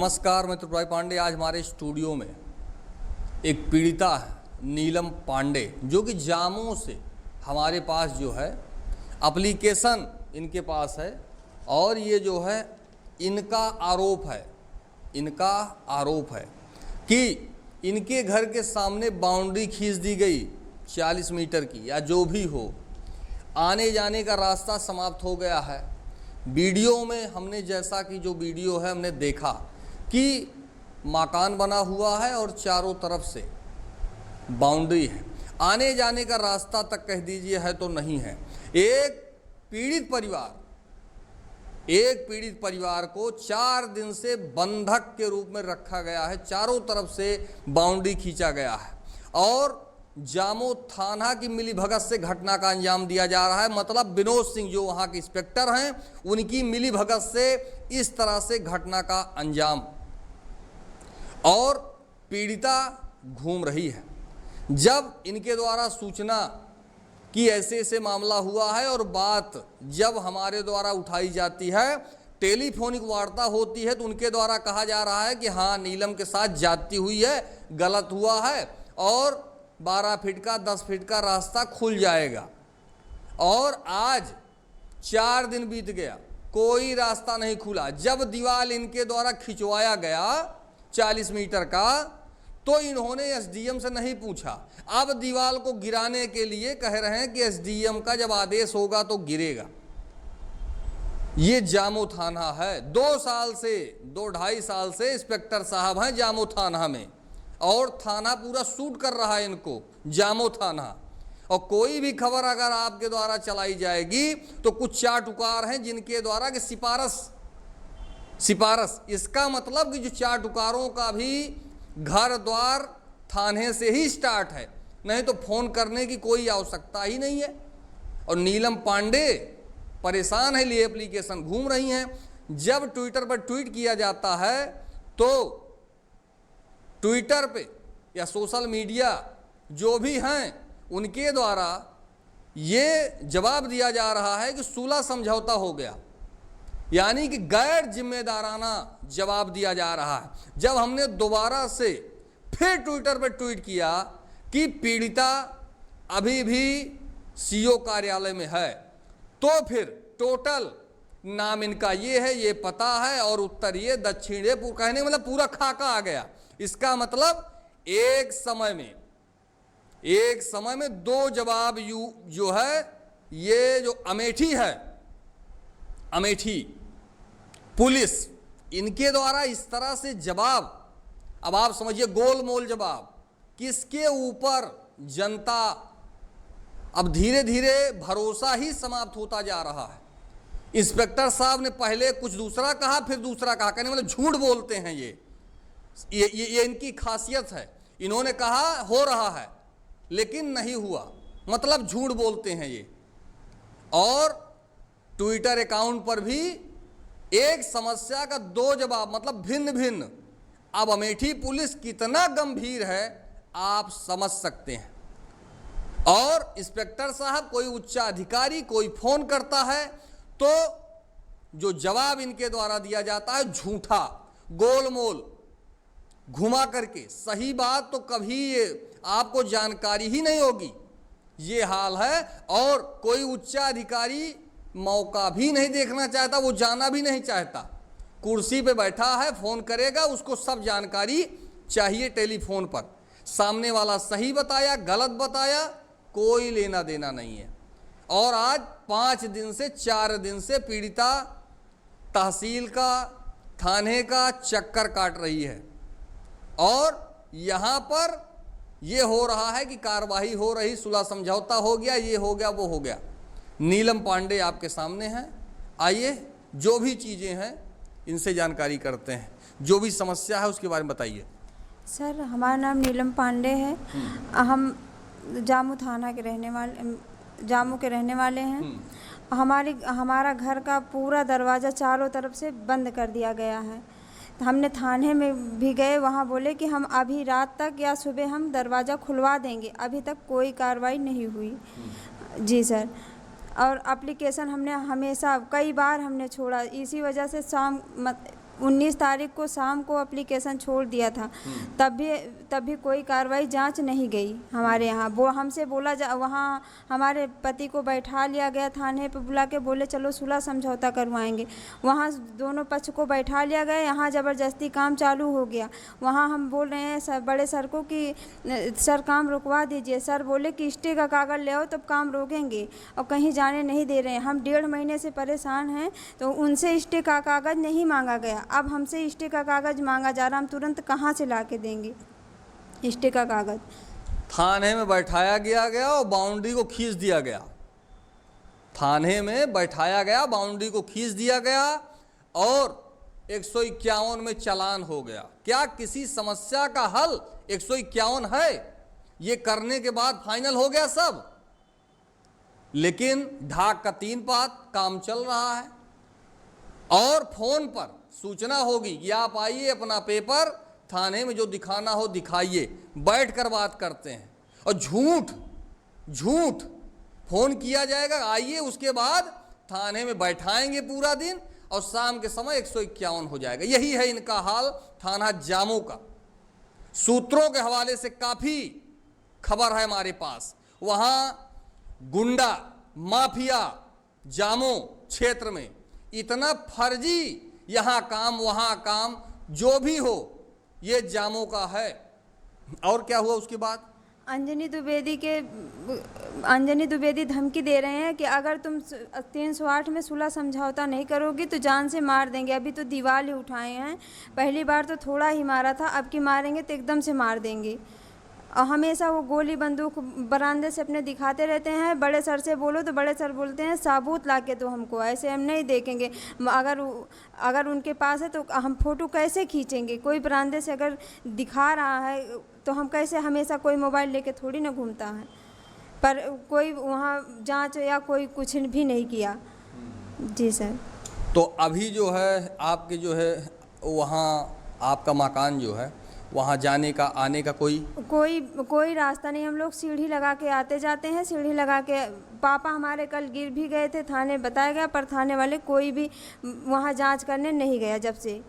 नमस्कार, मैं त्रिपुरारी पांडे। आज हमारे स्टूडियो में एक पीड़िता है नीलम पांडे, जो कि जामों से हमारे पास जो है एप्लीकेशन इनके पास है। और ये जो है इनका आरोप है कि इनके घर के सामने बाउंड्री खींच दी गई 40 मीटर की, या जो भी हो, आने जाने का रास्ता समाप्त हो गया है। वीडियो में हमने, जैसा कि जो वीडियो है, हमने देखा कि मकान बना हुआ है और चारों तरफ से बाउंड्री है, आने जाने का रास्ता तक कह दीजिए है तो नहीं है। एक पीड़ित परिवार को 4 दिन से बंधक के रूप में रखा गया है, चारों तरफ से बाउंड्री खींचा गया है और जामो थाना की मिलीभगत से घटना का अंजाम दिया जा रहा है। मतलब विनोद सिंह जो वहाँ के इंस्पेक्टर हैं, उनकी मिलीभगत से इस तरह से घटना का अंजाम। और पीड़िता घूम रही है। जब इनके द्वारा सूचना कि ऐसे ऐसे मामला हुआ है और बात जब हमारे द्वारा उठाई जाती है, टेलीफोनिक वार्ता होती है, तो उनके द्वारा कहा जा रहा है कि हाँ, नीलम के साथ जाती हुई है, गलत हुआ है और 12 फीट का 10 फीट का रास्ता खुल जाएगा। और आज 4 दिन बीत गया, कोई रास्ता नहीं खुला। जब दीवार इनके द्वारा खिंचवाया गया 40 मीटर का, तो इन्होंने एसडीएम से नहीं पूछा। अब दीवार को गिराने के लिए कह रहे हैं कि एसडीएम का जब आदेश होगा तो गिरेगा। ये जामो थाना है। 2-2.5 साल से इंस्पेक्टर साहब हैं जामो थाना में, और थाना पूरा सूट कर रहा है इनको, जामो थाना। और कोई भी खबर अगर आपके द्वारा चलाई जाएगी तो कुछ चाटुकार हैं जिनके द्वारा कि सिफारिश, इसका मतलब कि जो चाटुकारों का भी घर द्वार थाने से ही स्टार्ट है, नहीं तो फोन करने की कोई आवश्यकता ही नहीं है। और नीलम पांडे परेशान है, लिए एप्लीकेशन घूम रही हैं। जब ट्विटर पर ट्वीट किया जाता है तो ट्विटर पे या सोशल मीडिया जो भी हैं, उनके द्वारा ये जवाब दिया जा रहा है कि सुलह समझौता हो गया, यानी कि गैर जिम्मेदाराना जवाब दिया जा रहा है। जब हमने दोबारा से फिर ट्विटर पर ट्वीट किया कि पीड़िता अभी भी सीओ कार्यालय में है, तो फिर टोटल नाम इनका ये है, ये पता है, और उत्तर ये, दक्षिण ये, कहने मतलब पूरा खाका आ गया। इसका मतलब एक समय में 2 जवाब जो है, ये जो अमेठी पुलिस, इनके द्वारा इस तरह से जवाब, अब आप समझिए गोलमोल जवाब, किसके ऊपर जनता अब धीरे धीरे भरोसा ही समाप्त होता जा रहा है। इंस्पेक्टर साहब ने पहले कुछ दूसरा कहा, फिर दूसरा कहा, कहने मतलब झूठ बोलते हैं ये इनकी खासियत है। इन्होंने कहा हो रहा है लेकिन नहीं हुआ, मतलब झूठ बोलते हैं ये। और ट्विटर अकाउंट पर भी एक समस्या का 2 जवाब, मतलब भिन्न भिन्न। अब अमेठी पुलिस कितना गंभीर है आप समझ सकते हैं। और इंस्पेक्टर साहब, कोई उच्चाधिकारी कोई फोन करता है तो जो जवाब इनके द्वारा दिया जाता है झूठा, गोलमोल, घुमा करके। सही बात तो कभी ये आपको जानकारी ही नहीं होगी, ये हाल है। और कोई उच्चाधिकारी मौका भी नहीं देखना चाहता, वो जाना भी नहीं चाहता। कुर्सी पे बैठा है, फोन करेगा, उसको सब जानकारी चाहिए टेलीफोन पर। सामने वाला सही बताया गलत बताया, कोई लेना देना नहीं है। और आज 5 दिन से 4 दिन से पीड़िता तहसील का, थाने का चक्कर काट रही है। और यहाँ पर ये हो रहा है कि कार्रवाई हो रही, सुलह समझौता हो गया, ये हो गया, वो हो गया। नीलम पांडे आपके सामने हैं। आइए जो भी चीज़ें हैं इनसे जानकारी करते हैं, जो भी समस्या है उसके बारे में बताइए। सर, हमारा नाम नीलम पांडे है। हम जामू थाना के जामू के रहने वाले हैं। हमारा घर का पूरा दरवाज़ा चारों तरफ से बंद कर दिया गया है। हमने थाने में भी गए, वहाँ बोले कि हम अभी रात तक या सुबह हम दरवाज़ा खुलवा देंगे। अभी तक कोई कार्रवाई नहीं हुई। जी सर। और एप्लीकेशन हमने हमेशा कई बार हमने छोड़ा, इसी वजह से 19 तारीख को शाम को एप्लीकेशन छोड़ दिया था, तब भी कोई कार्रवाई जांच नहीं गई हमारे यहाँ। वो हमसे बोला जा, वहाँ हमारे पति को बैठा लिया गया, थाने पे बुला के बोले चलो सुलह समझौता करवाएंगे। वहाँ दोनों पक्ष को बैठा लिया गया, यहाँ ज़बरदस्ती काम चालू हो गया। वहाँ हम बोल रहे हैं सर, बड़े सर को कि सर काम रुकवा दीजिए। सर बोले कि स्टे का कागज़ ले आओ तब काम रोकेंगे, और कहीं जाने नहीं दे रहे हैं। हम 1.5 महीने से परेशान हैं, तो उनसे स्टे का कागज़ नहीं मांगा गया, अब हमसे स्टे का कागज़ मांगा जा रहा। हम तुरंत कहाँ से ला के देंगे स्टे का कागज़? थाने में बैठाया गया और बाउंड्री को खींच दिया गया। थाने में बैठाया गया, बाउंड्री को खींच दिया गया और 151 में चालान हो गया। क्या किसी समस्या का हल 151 है? ये करने के बाद फाइनल हो गया सब, लेकिन ढाक का 3 पात काम चल रहा है और फोन पर सूचना होगी कि आप आइए, अपना पेपर थाने में जो दिखाना हो दिखाइए, बैठकर बात करते हैं। और झूठ फोन किया जाएगा, आइए, उसके बाद थाने में बैठाएंगे पूरा दिन और शाम के समय 151 हो जाएगा। यही है इनका हाल थाना जामू का। सूत्रों के हवाले से काफी खबर है हमारे पास। वहां गुंडा माफिया जामू क्षेत्र में इतना फर्जी, यहां काम वहां काम, जो भी हो ये जामू का है। और क्या हुआ उसके बाद? अंजनी द्विवेदी धमकी दे रहे हैं कि अगर तुम 308 में सुलह समझौता नहीं करोगी तो जान से मार देंगे। अभी तो दीवार ही उठाए हैं, पहली बार तो थोड़ा ही मारा था, अब की मारेंगे तो एकदम से मार देंगे। और हमेशा वो गोली बंदूक बरामदे से अपने दिखाते रहते हैं। बड़े सर से बोलो तो बड़े सर बोलते हैं साबूत ला के दो हमको, ऐसे हम नहीं देखेंगे। अगर उनके पास है तो हम फ़ोटो कैसे खींचेंगे? कोई बरामदे से अगर दिखा रहा है तो हम कैसे, हमेशा कोई मोबाइल लेके थोड़ी ना घूमता है। पर कोई वहाँ जांच या कोई कुछ भी नहीं किया। जी सर। तो अभी जो है आपके जो है वहाँ आपका मकान जो है, वहाँ जाने का आने का कोई रास्ता नहीं। हम लोग सीढ़ी लगा के आते जाते हैं, सीढ़ी लगा के। पापा हमारे कल गिर भी गए थे, थाने बताया गया, पर थाने वाले कोई भी वहाँ जांच करने नहीं गया। जब से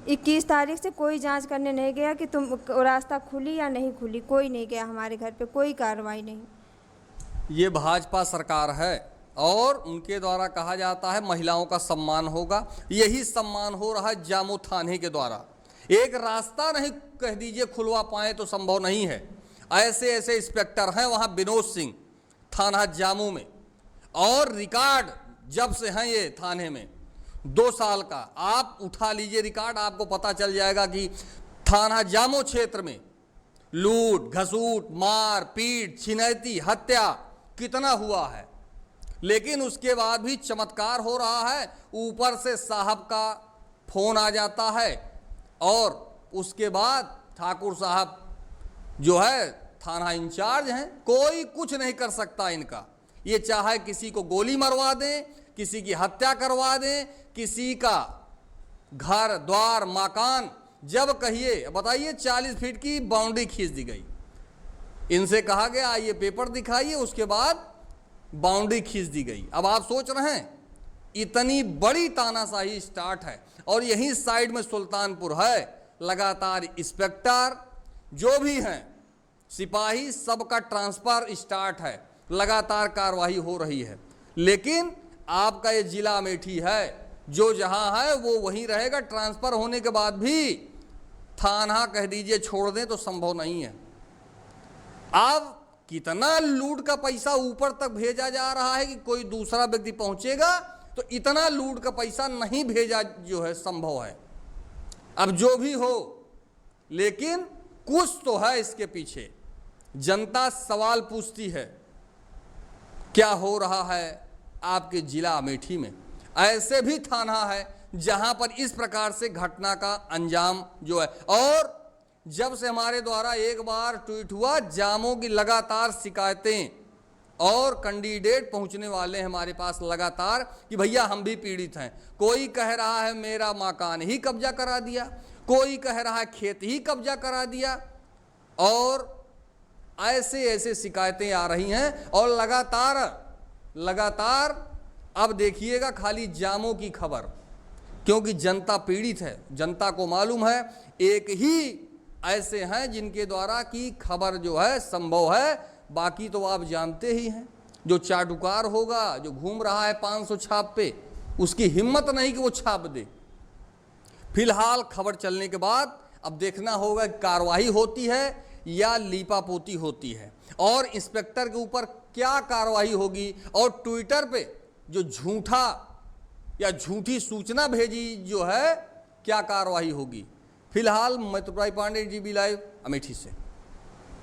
21 तारीख से कोई जांच करने नहीं गया कि तुम रास्ता खुली या नहीं खुली, कोई नहीं गया हमारे घर पे, कोई कार्रवाई नहीं। ये भाजपा सरकार है और उनके द्वारा कहा जाता है महिलाओं का सम्मान होगा। यही सम्मान हो रहा है जामू थाने के द्वारा। एक रास्ता नहीं कह दीजिए खुलवा पाए तो संभव नहीं है। ऐसे ऐसे इंस्पेक्टर हैं वहाँ विनोद सिंह थाना जामू में, और रिकॉर्ड जब से हैं ये थाने में 2 साल का, आप उठा लीजिए रिकॉर्ड, आपको पता चल जाएगा कि थाना जामू क्षेत्र में लूट घसूट मार पीट छिनैती हत्या कितना हुआ है। लेकिन उसके बाद भी चमत्कार हो रहा है, ऊपर से साहब का फोन आ जाता है और उसके बाद ठाकुर साहब जो है थाना इंचार्ज हैं, कोई कुछ नहीं कर सकता इनका। ये चाहे किसी को गोली मरवा दें, किसी की हत्या करवा दें, किसी का घर द्वार मकान, जब कहिए बताइए 40 फीट की बाउंड्री खींच दी गई। इनसे कहा गया आइए पेपर दिखाइए, उसके बाद बाउंड्री खींच दी गई। अब आप सोच रहे हैं इतनी बड़ी तानाशाही स्टार्ट है, और यही साइड में सुल्तानपुर है। लगातार इंस्पेक्टर जो भी हैं, सिपाही, सबका ट्रांसफर स्टार्ट है, लगातार कार्रवाई हो रही है। लेकिन आपका ये जिला अमेठी है, जो जहां है वो वहीं रहेगा। ट्रांसफर होने के बाद भी थाना कह दीजिए छोड़ दें तो संभव नहीं है। अब कितना लूट का पैसा ऊपर तक भेजा जा रहा है कि कोई दूसरा व्यक्ति पहुंचेगा तो इतना लूट का पैसा नहीं भेजा जो है संभव है। अब जो भी हो, लेकिन कुछ तो है इसके पीछे। जनता सवाल पूछती है क्या हो रहा है आपके जिला अमेठी में। ऐसे भी थाना है जहां पर इस प्रकार से घटना का अंजाम जो है। और जब से हमारे द्वारा एक बार ट्वीट हुआ, जामों की लगातार शिकायतें और कैंडिडेट पहुंचने वाले हैं हमारे पास लगातार कि भैया हम भी पीड़ित हैं। कोई कह रहा है मेरा मकान ही कब्जा करा दिया, कोई कह रहा है खेत ही कब्जा करा दिया, और ऐसे ऐसे शिकायतें आ रही हैं। और लगातार अब देखिएगा खाली जामों की खबर क्योंकि जनता पीड़ित है। जनता को मालूम है एक ही ऐसे हैं जिनके द्वारा की खबर जो है संभव है, बाकी तो आप जानते ही हैं। जो चाटुकार होगा, जो घूम रहा है 500 छाप पे, उसकी हिम्मत नहीं कि वो छाप दे। फिलहाल खबर चलने के बाद अब देखना होगा कार्रवाई होती है या लीपापोती होती है, और इंस्पेक्टर के ऊपर क्या कार्रवाई होगी, और ट्विटर पे जो झूठा या झूठी सूचना भेजी जो है क्या कार्रवाई होगी। फिलहाल मैं त्रिपुरारी पांडे, जीबी लाइव, अमेठी से।